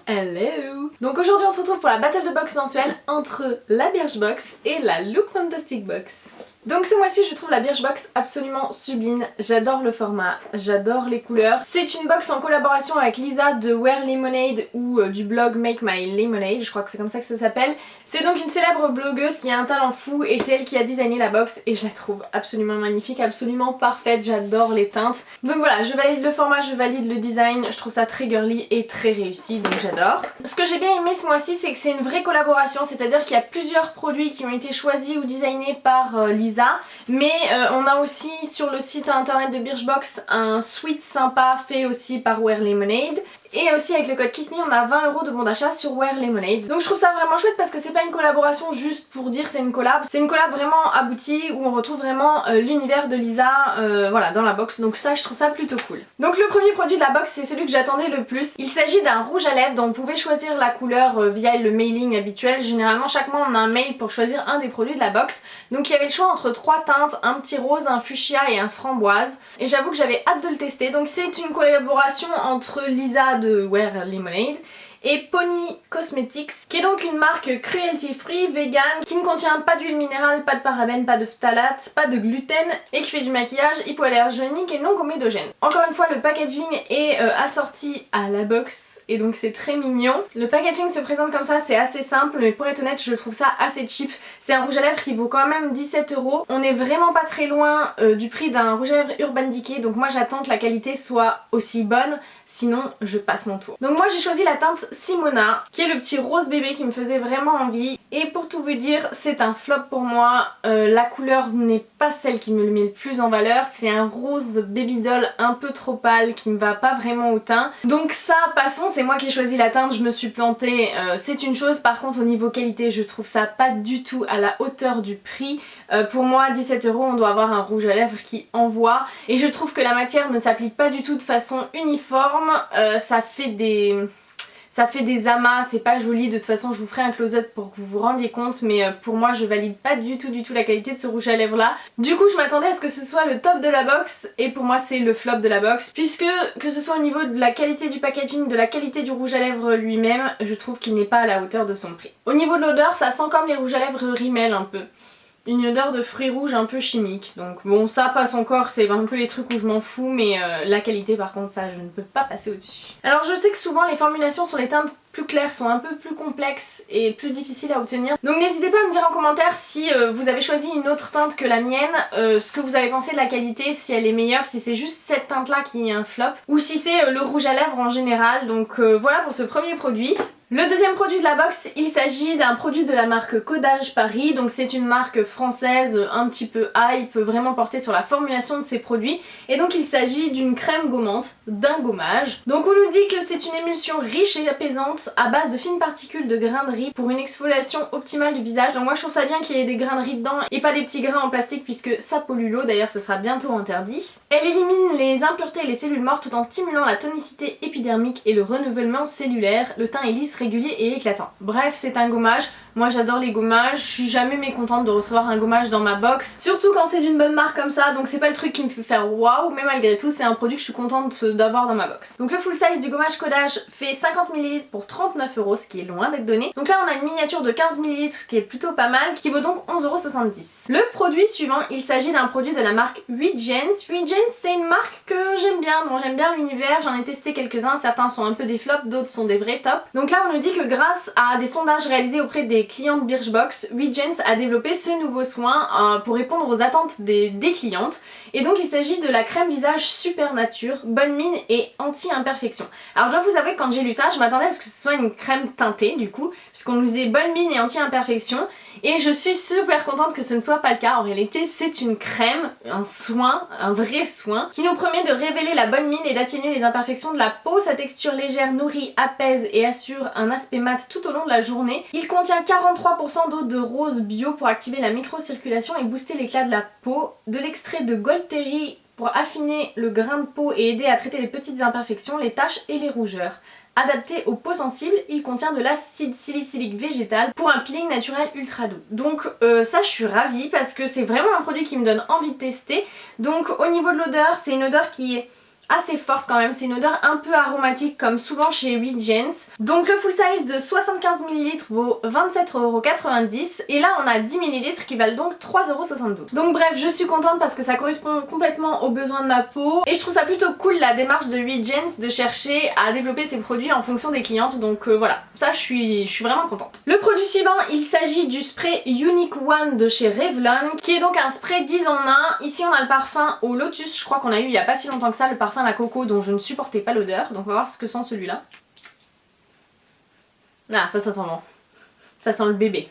Hello! Donc aujourd'hui on se retrouve pour la battle de box mensuelle entre la Birchbox et la Look Fantastic Box. Donc ce mois-ci je trouve la Birchbox absolument sublime, j'adore le format, j'adore les couleurs. C'est une box en collaboration avec Lisa de Wear Lemonade ou du blog Make My Lemonade, je crois que c'est comme ça que ça s'appelle. C'est donc une célèbre blogueuse qui a un talent fou et c'est elle qui a designé la box et je la trouve absolument magnifique, absolument parfaite, j'adore les teintes. Donc voilà, je valide le format, je valide le design, je trouve ça très girly et très réussi donc j'adore. Ce que j'ai bien aimé ce mois-ci c'est que c'est une vraie collaboration, c'est-à-dire qu'il y a plusieurs produits qui ont été choisis ou designés par Lisa. Mais on a aussi sur le site internet de Birchbox un sweat sympa fait aussi par Wear Lemonade. Et aussi avec le code KISSME on a 20 € de bon d'achat sur Wear Lemonade. Donc je trouve ça vraiment chouette parce que c'est pas une collaboration juste pour dire c'est une collab. C'est une collab vraiment aboutie où on retrouve vraiment l'univers de Lisa voilà, dans la box. Donc ça je trouve ça plutôt cool. Donc le premier produit de la box c'est celui que j'attendais le plus. Il s'agit d'un rouge à lèvres dont vous pouvez choisir la couleur via le mailing habituel. Généralement chaque mois on a un mail pour choisir un des produits de la box. Donc il y avait le choix entre 3 teintes, un petit rose, un fuchsia et un framboise. Et j'avoue que j'avais hâte de le tester. Donc c'est une collaboration entre Lisa de Wear Lemonade et Pony Cosmetics qui est donc une marque cruelty free, vegan, qui ne contient pas d'huile minérale, pas de parabènes, pas de phtalates, pas de gluten et qui fait du maquillage hypoallergénique et non comédogène. Encore une fois le packaging est assorti à la box et donc c'est très mignon. Le packaging se présente comme ça, c'est assez simple mais pour être honnête je trouve ça assez cheap. C'est un rouge à lèvres qui vaut quand même 17 €. On est vraiment pas très loin du prix d'un rouge à lèvres Urban Decay donc moi j'attends que la qualité soit aussi bonne sinon je passe mon tour. Donc moi j'ai choisi la teinte Simona qui est le petit rose bébé qui me faisait vraiment envie et pour tout vous dire c'est un flop pour moi. La couleur n'est pas celle qui me le met le plus en valeur, c'est un rose baby doll un peu trop pâle qui me va pas vraiment au teint. Donc ça passons, c'est moi qui ai choisi la teinte, je me suis plantée, c'est une chose. Par contre au niveau qualité je trouve ça pas du tout à la hauteur du prix. Pour moi 17 € on doit avoir un rouge à lèvres qui envoie et je trouve que la matière ne s'applique pas du tout de façon uniforme. Ça fait des amas, c'est pas joli. De toute façon je vous ferai un close-up pour que vous vous rendiez compte mais pour moi je valide pas du tout la qualité de ce rouge à lèvres là. Du coup je m'attendais à ce que ce soit le top de la box et pour moi c'est le flop de la box puisque que ce soit au niveau de la qualité du packaging, de la qualité du rouge à lèvres lui-même, je trouve qu'il n'est pas à la hauteur de son prix. Au niveau de l'odeur ça sent comme les rouges à lèvres Rimmel un peu. Une odeur de fruits rouges un peu chimique. Donc bon ça passe encore, c'est un peu les trucs où je m'en fous mais la qualité par contre ça je ne peux pas passer au-dessus. Alors je sais que souvent les formulations sur les teintes plus claires sont un peu plus complexes et plus difficiles à obtenir. Donc n'hésitez pas à me dire en commentaire si vous avez choisi une autre teinte que la mienne, ce que vous avez pensé de la qualité, si elle est meilleure, si c'est juste cette teinte là qui est un flop ou si c'est le rouge à lèvres en général. Donc voilà pour ce premier produit. Le deuxième produit de la box, il s'agit d'un produit de la marque Codage Paris, donc c'est une marque française un petit peu hype, vraiment portée sur la formulation de ses produits. Et donc il s'agit d'une crème gommante, d'un gommage. Donc on nous dit que c'est une émulsion riche et apaisante à base de fines particules de grains de riz pour une exfoliation optimale du visage. Donc moi je trouve ça bien qu'il y ait des grains de riz dedans et pas des petits grains en plastique puisque ça pollue l'eau, d'ailleurs ce sera bientôt interdit. Elle élimine les impuretés et les cellules mortes tout en stimulant la tonicité épidermique et le renouvellement cellulaire. Le teint est lisse, régulier et éclatant. Bref, c'est un gommage. Moi j'adore les gommages, je suis jamais mécontente de recevoir un gommage dans ma box. Surtout quand c'est d'une bonne marque comme ça, donc c'est pas le truc qui me fait faire waouh, mais malgré tout c'est un produit que je suis contente d'avoir dans ma box. Donc le full size du gommage Codage fait 50 ml pour 39 €, ce qui est loin d'être donné. Donc là on a une miniature de 15 ml, ce qui est plutôt pas mal, qui vaut donc 11,70 €. Le produit suivant, il s'agit d'un produit de la marque 8 Gens. 8 Gens c'est une marque que j'aime bien, dont j'aime bien l'univers, j'en ai testé quelques-uns, certains sont un peu des flops, d'autres sont des vrais tops. Donc là on nous dit que grâce à des sondages réalisés auprès des clients de Birchbox, 8 Gens a développé ce nouveau soin pour répondre aux attentes des clientes. Et donc il s'agit de la crème visage super nature, bonne mine et anti-imperfection. Alors je dois vous avouer que quand j'ai lu ça, je m'attendais à ce que ce soit une crème teintée du coup, puisqu'on nous disait bonne mine et anti-imperfection. Et je suis super contente que ce ne soit pas le cas. En réalité c'est une crème, un soin, un vrai soin, qui nous promet de révéler la bonne mine et d'atténuer les imperfections de la peau. Sa texture légère nourrit, apaise et assure un aspect mat tout au long de la journée. Il contient 43% d'eau de rose bio pour activer la microcirculation et booster l'éclat de la peau, de l'extrait de Golteri pour affiner le grain de peau et aider à traiter les petites imperfections, les taches et les rougeurs. Adapté aux peaux sensibles, il contient de l'acide salicylique végétal pour un peeling naturel ultra doux. Donc ça je suis ravie parce que c'est vraiment un produit qui me donne envie de tester. Donc au niveau de l'odeur, c'est une odeur qui est assez forte quand même, c'est une odeur un peu aromatique comme souvent chez Regence. Donc le full size de 75 ml vaut 27,90€ et là on a 10 ml qui valent donc 3,72€. Donc bref, je suis contente parce que ça correspond complètement aux besoins de ma peau et je trouve ça plutôt cool la démarche de Regence de chercher à développer ses produits en fonction des clientes, donc voilà, ça je suis vraiment contente. Le produit suivant, il s'agit du spray Unique One de chez Revlon qui est donc un spray 10 en 1. Ici on a le parfum au lotus, je crois qu'on a eu il y a pas si longtemps que ça le parfum à la coco dont je ne supportais pas l'odeur, donc on va voir ce que sent celui-là. Ah, ça sent bon. Ça sent le bébé.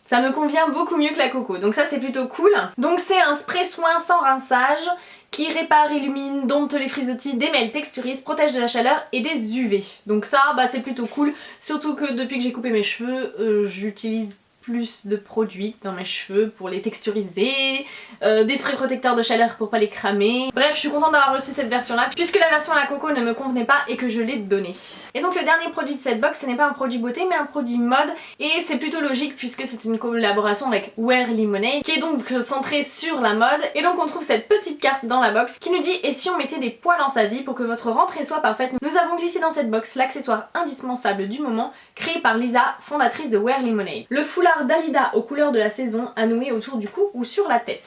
Ça me convient beaucoup mieux que la coco, donc ça c'est plutôt cool. Donc c'est un spray soin sans rinçage qui répare, illumine, dompte les frisottis, démêle, texturise, protège de la chaleur et des UV. Donc ça bah c'est plutôt cool, surtout que depuis que j'ai coupé mes cheveux, j'utilise plus de produits dans mes cheveux pour les texturiser, des sprays protecteurs de chaleur pour pas les cramer. Bref, je suis contente d'avoir reçu cette version là puisque la version à la coco ne me convenait pas et que je l'ai donnée. Et donc le dernier produit de cette box, ce n'est pas un produit beauté mais un produit mode et c'est plutôt logique puisque c'est une collaboration avec Wear Lemonade qui est donc centrée sur la mode et donc on trouve cette petite carte dans la box qui nous dit: et si on mettait des poils dans sa vie pour que votre rentrée soit parfaite, nous avons glissé dans cette box l'accessoire indispensable du moment créé par Lisa, fondatrice de Wear Lemonade. Le foulard Dalida aux couleurs de la saison à nouer autour du cou ou sur la tête.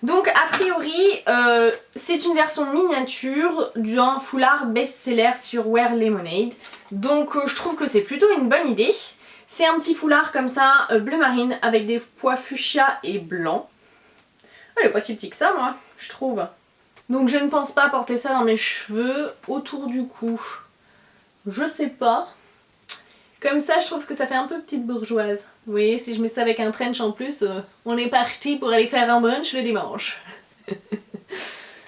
Donc a priori c'est une version miniature d'un foulard best-seller sur Wear Lemonade. Donc je trouve que c'est plutôt une bonne idée. C'est un petit foulard comme ça, bleu marine avec des pois fuchsia et blanc. Elle est pas si petite que ça moi, je trouve. Donc je ne pense pas porter ça dans mes cheveux autour du cou. Je sais pas. Comme ça, je trouve que ça fait un peu petite bourgeoise. Vous voyez, si je mets ça avec un trench en plus, on est parti pour aller faire un brunch le dimanche.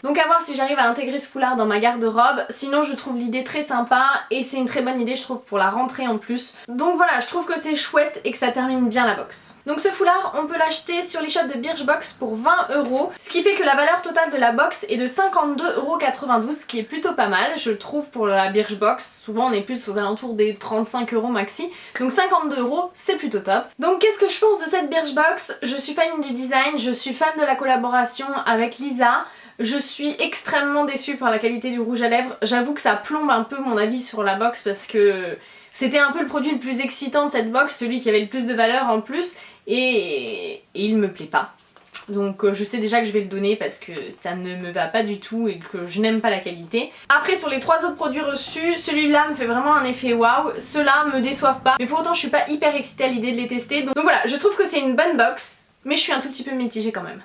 Donc à voir si j'arrive à intégrer ce foulard dans ma garde-robe. Sinon je trouve l'idée très sympa et c'est une très bonne idée je trouve pour la rentrée en plus. Donc voilà, je trouve que c'est chouette et que ça termine bien la box. Donc ce foulard on peut l'acheter sur l'e-shop de Birchbox pour 20€. Ce qui fait que la valeur totale de la box est de 52,92€, ce qui est plutôt pas mal je trouve pour la Birchbox. Souvent on est plus aux alentours des 35€ maxi. Donc 52€ c'est plutôt top. Donc qu'est-ce que je pense de cette Birchbox? Je suis fan du design, je suis fan de la collaboration avec Lisa. Je suis extrêmement déçue par la qualité du rouge à lèvres. J'avoue que ça plombe un peu mon avis sur la box parce que c'était un peu le produit le plus excitant de cette box, celui qui avait le plus de valeur en plus, et il me plaît pas. Donc je sais déjà que je vais le donner parce que ça ne me va pas du tout et que je n'aime pas la qualité. Après sur les 3 autres produits reçus, celui-là me fait vraiment un effet waouh, ceux-là me déçoivent pas, mais pour autant je suis pas hyper excitée à l'idée de les tester. Donc voilà, je trouve que c'est une bonne box, mais je suis un tout petit peu mitigée quand même.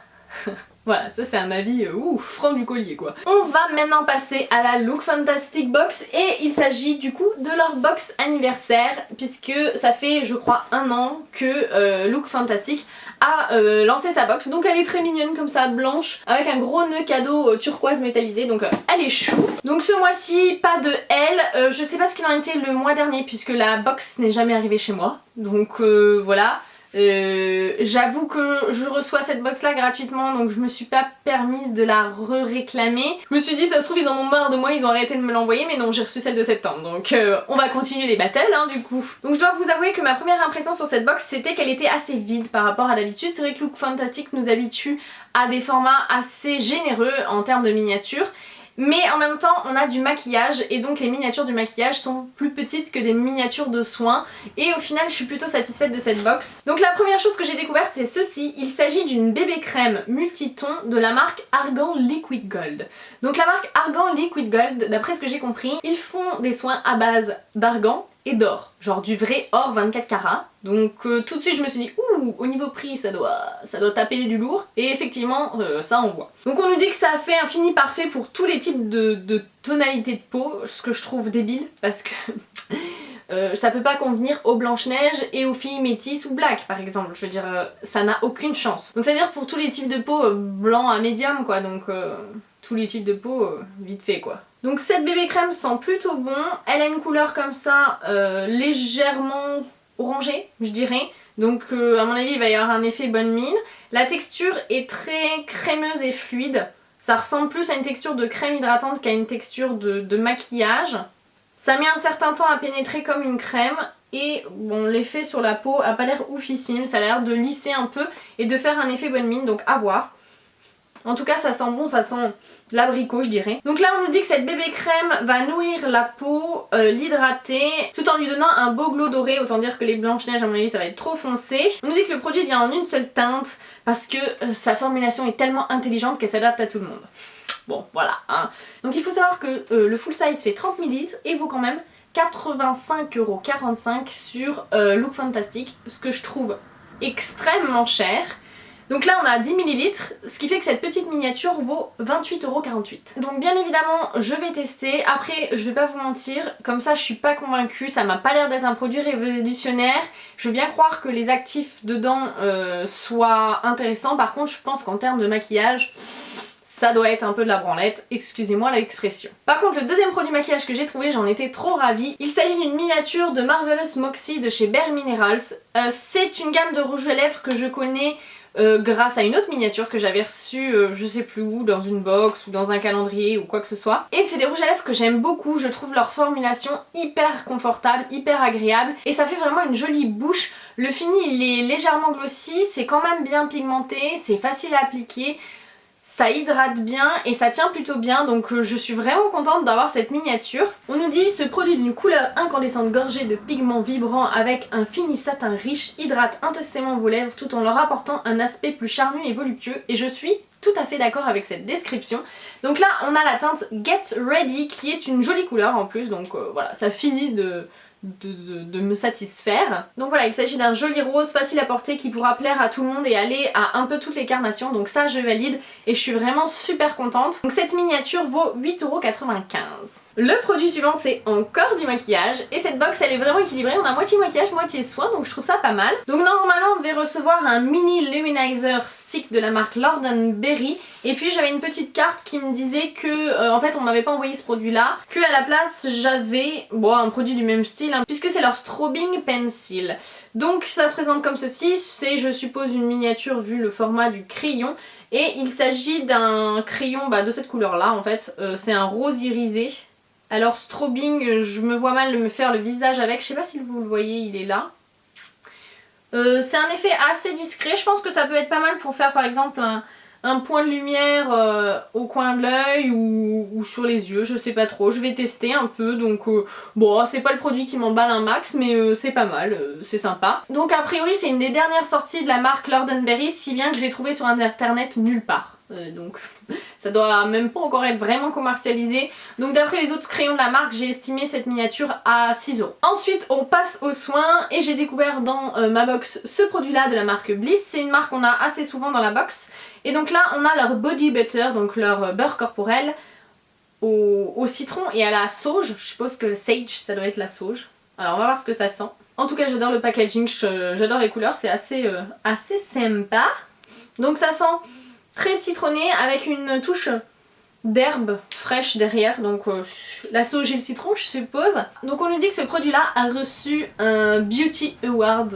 Voilà, ça c'est un avis franc du collier quoi. On va maintenant passer à la Look Fantastic Box et il s'agit du coup de leur box anniversaire puisque ça fait je crois 1 an que Look Fantastic a lancé sa box. Donc elle est très mignonne comme ça, blanche, avec un gros nœud cadeau turquoise métallisé, donc elle est chou. Donc ce mois-ci pas de elle, je sais pas ce qu'il en était le mois dernier puisque la box n'est jamais arrivée chez moi. Donc voilà. J'avoue que je reçois cette box là gratuitement donc je me suis pas permise de la réclamer. Je me suis dit ça se trouve ils en ont marre de moi, ils ont arrêté de me l'envoyer, mais non, j'ai reçu celle de septembre donc on va continuer les battles hein, du coup. Donc je dois vous avouer que ma première impression sur cette box c'était qu'elle était assez vide par rapport à d'habitude. C'est vrai que Look Fantastic nous habitue à des formats assez généreux en termes de miniatures. Mais en même temps on a du maquillage et donc les miniatures du maquillage sont plus petites que des miniatures de soins et au final je suis plutôt satisfaite de cette box. Donc la première chose que j'ai découverte c'est ceci, il s'agit d'une bébé crème multiton de la marque Argan Liquid Gold. Donc la marque Argan Liquid Gold, d'après ce que j'ai compris, ils font des soins à base d'argan et d'or, genre du vrai or 24 carats. Donc tout de suite je me suis dit ouh, au niveau prix ça doit taper du lourd et effectivement ça on voit. Donc on nous dit que ça a fait un fini parfait pour tous les types de tonalités de peau, ce que je trouve débile parce que ça peut pas convenir aux Blanche-Neige et aux filles métisses ou black par exemple, je veux dire ça n'a aucune chance. Donc c'est à dire pour tous les types de peau blanc à médium quoi, donc tous les types de peau vite fait quoi. Donc cette bébé crème sent plutôt bon, elle a une couleur comme ça légèrement orangée je dirais, donc à mon avis il va y avoir un effet bonne mine. La texture est très crémeuse et fluide, ça ressemble plus à une texture de crème hydratante qu'à une texture de maquillage. Ça met un certain temps à pénétrer comme une crème et bon l'effet sur la peau a pas l'air oufissime, ça a l'air de lisser un peu et de faire un effet bonne mine donc à voir. En tout cas ça sent bon, ça sent l'abricot je dirais. Donc là on nous dit que cette bébé crème va nourrir la peau, l'hydrater, tout en lui donnant un beau glow doré, autant dire que les Blanche-Neige à mon avis ça va être trop foncé. On nous dit que le produit vient en une seule teinte parce que sa formulation est tellement intelligente qu'elle s'adapte à tout le monde. Bon voilà hein. Donc il faut savoir que le full size fait 30 ml et vaut quand même 85,45 € sur Look Fantastic, ce que je trouve extrêmement cher. Donc là on a 10 ml, ce qui fait que cette petite miniature vaut 28,48 €. Donc bien évidemment je vais tester, après je vais pas vous mentir, comme ça je suis pas convaincue, ça m'a pas l'air d'être un produit révolutionnaire. Je veux bien croire que les actifs dedans soient intéressants, par contre je pense qu'en termes de maquillage, ça doit être un peu de la branlette, excusez-moi l'expression. Par contre le deuxième produit maquillage que j'ai trouvé, j'en étais trop ravie. Il s'agit d'une miniature de Marvelous Moxie de chez Bare Minerals. C'est une gamme de rouge à lèvres que je connais grâce à une autre miniature que j'avais reçue je sais plus où, dans une box ou dans un calendrier ou quoi que ce soit. Et c'est des rouges à lèvres que j'aime beaucoup, je trouve leur formulation hyper confortable, hyper agréable et ça fait vraiment une jolie bouche. Le fini il est légèrement glossy, c'est quand même bien pigmenté, c'est facile à appliquer. Ça hydrate bien et ça tient plutôt bien, donc je suis vraiment contente d'avoir cette miniature. On nous dit ce produit d'une couleur incandescente gorgée de pigments vibrants avec un fini satin riche hydrate intensément vos lèvres tout en leur apportant un aspect plus charnu et voluptueux, et je suis tout à fait d'accord avec cette description. Donc là on a la teinte Get Ready qui est une jolie couleur en plus, donc voilà, ça finit de me satisfaire. Donc voilà, il s'agit d'un joli rose facile à porter qui pourra plaire à tout le monde et aller à un peu toutes les carnations, donc ça je valide et je suis vraiment super contente. Donc cette miniature vaut 8,95 €. Le produit suivant c'est encore du maquillage et cette box elle est vraiment équilibrée, on a moitié maquillage, moitié soin, donc je trouve ça pas mal. Donc normalement on devait recevoir un mini luminizer stick de la marque Lord & Berry et puis j'avais une petite carte qui me disait que en fait on m'avait pas envoyé ce produit là, que à la place j'avais un produit du même style hein, puisque c'est leur Strobing Pencil. Donc ça se présente comme ceci, c'est je suppose une miniature vu le format du crayon et il s'agit d'un crayon de cette couleur là en fait, c'est un rose irisé. Alors strobing, je me vois mal me faire le visage avec, je sais pas si vous le voyez, il est là. C'est un effet assez discret, je pense que ça peut être pas mal pour faire par exemple un point de lumière au coin de l'œil ou sur les yeux, je sais pas trop, je vais tester un peu, donc bon c'est pas le produit qui m'emballe un max mais c'est pas mal, c'est sympa. Donc a priori c'est une des dernières sorties de la marque Lord & Berry, si bien que je l'ai trouvé sur internet nulle part. Donc ça doit même pas encore être vraiment commercialisé. Donc d'après les autres crayons de la marque, j'ai estimé cette miniature à 6 €. Ensuite on passe aux soins et j'ai découvert dans ma box ce produit là de la marque Bliss. C'est une marque qu'on a assez souvent dans la box. Et donc là on a leur Body Butter, donc leur beurre corporel au citron et à la sauge. Je suppose que le sage ça doit être la sauge. Alors on va voir ce que ça sent. En tout cas j'adore le packaging, j'adore les couleurs, c'est assez sympa. Donc ça sent très citronné avec une touche d'herbe fraîche derrière, donc la sauge et le citron je suppose. Donc on nous dit que ce produit là a reçu un Beauty Award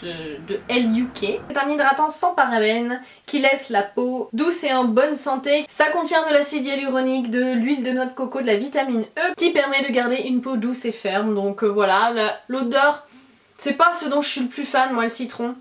de LUK. C'est un hydratant sans parabènes qui laisse la peau douce et en bonne santé. Ça contient de l'acide hyaluronique, de l'huile de noix de coco, de la vitamine E qui permet de garder une peau douce et ferme. Donc voilà, l'odeur c'est pas ce dont je suis le plus fan moi, le citron.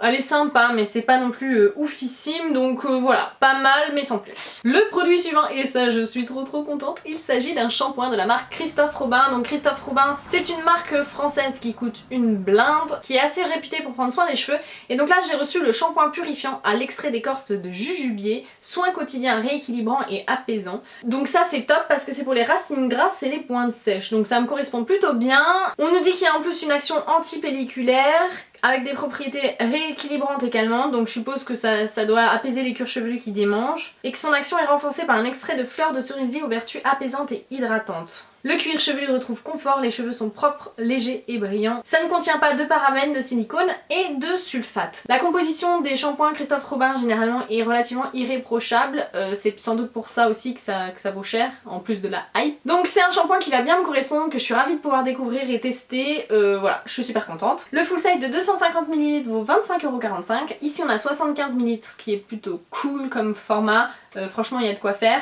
Elle est sympa mais c'est pas non plus oufissime, donc voilà, pas mal mais sans plus. Le produit suivant, et ça je suis trop contente, il s'agit d'un shampoing de la marque Christophe Robin. Donc Christophe Robin c'est une marque française qui coûte une blinde, qui est assez réputée pour prendre soin des cheveux. Et donc là j'ai reçu le shampoing purifiant à l'extrait d'écorce de jujubier, soin quotidien rééquilibrant et apaisant. Donc ça c'est top parce que c'est pour les racines grasses et les pointes sèches, donc ça me correspond plutôt bien. On nous dit qu'il y a en plus une action anti-pelliculaire avec des propriétés rééquilibrantes également, donc je suppose que ça doit apaiser les cuirs chevelus qui démangent, et que son action est renforcée par un extrait de fleurs de cerisier aux vertus apaisantes et hydratantes. Le cuir chevelu retrouve confort, les cheveux sont propres, légers et brillants. Ça ne contient pas de parabènes, de silicone et de sulfate. La composition des shampoings Christophe Robin généralement est relativement irréprochable. C'est sans doute pour ça aussi que ça vaut cher, en plus de la hype. Donc c'est un shampoing qui va bien me correspondre, que je suis ravie de pouvoir découvrir et tester. Voilà, je suis super contente. Le full size de 250 ml vaut 25,45 €. Ici on a 75 ml, ce qui est plutôt cool comme format. Franchement il y a de quoi faire.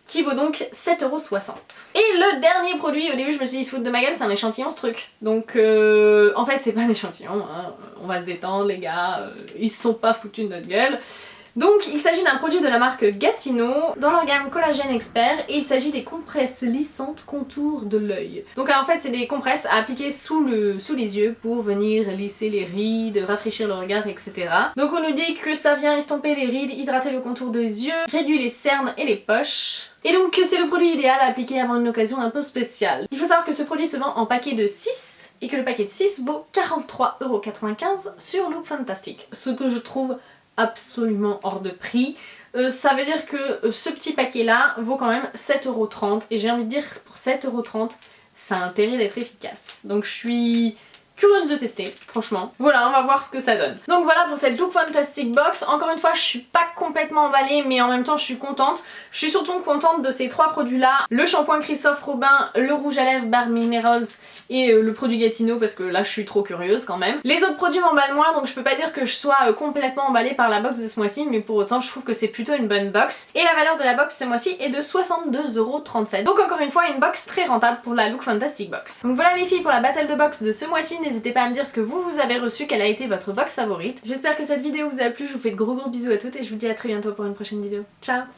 Qui vaut donc 7,60 €. Et le dernier produit, au début je me suis dit se foutre de ma gueule, c'est un échantillon ce truc. Donc en fait c'est pas un échantillon, hein. On va se détendre les gars, ils se sont pas foutus de notre gueule. Donc il s'agit d'un produit de la marque Gatineau dans leur gamme Collagène Expert et il s'agit des compresses lissantes contour de l'œil. Donc en fait c'est des compresses à appliquer sous les yeux pour venir lisser les rides, rafraîchir le regard, etc. Donc on nous dit que ça vient estomper les rides, hydrater le contour des yeux, réduire les cernes et les poches. Et donc c'est le produit idéal à appliquer avant une occasion un peu spéciale. Il faut savoir que ce produit se vend en paquet de 6 et que le paquet de 6 vaut 43,95 € sur Look Fantastic. Ce que je trouve absolument hors de prix. Ça veut dire que ce petit paquet là vaut quand même 7,30 € et j'ai envie de dire pour 7,30 €, ça a intérêt d'être efficace. Donc je suis curieuse de tester, franchement. Voilà, on va voir ce que ça donne. Donc voilà pour cette Look Fantastic Box. Encore une fois, je suis pas complètement emballée, mais en même temps, je suis contente. Je suis surtout contente de ces 3 produits-là. Le shampoing Christophe Robin, le rouge à lèvres Bare Minerals et le produit Gatineau, parce que là, je suis trop curieuse quand même. Les autres produits m'emballent moins, donc je peux pas dire que je sois complètement emballée par la box de ce mois-ci, mais pour autant, je trouve que c'est plutôt une bonne box. Et la valeur de la box ce mois-ci est de 62,37 €. Donc encore une fois, une box très rentable pour la Look Fantastic Box. Donc voilà les filles pour la battle de box de ce mois-ci. N'hésitez pas à me dire ce que vous avez reçu, quelle a été votre box favorite. J'espère que cette vidéo vous a plu, je vous fais de gros bisous à toutes et je vous dis à très bientôt pour une prochaine vidéo. Ciao!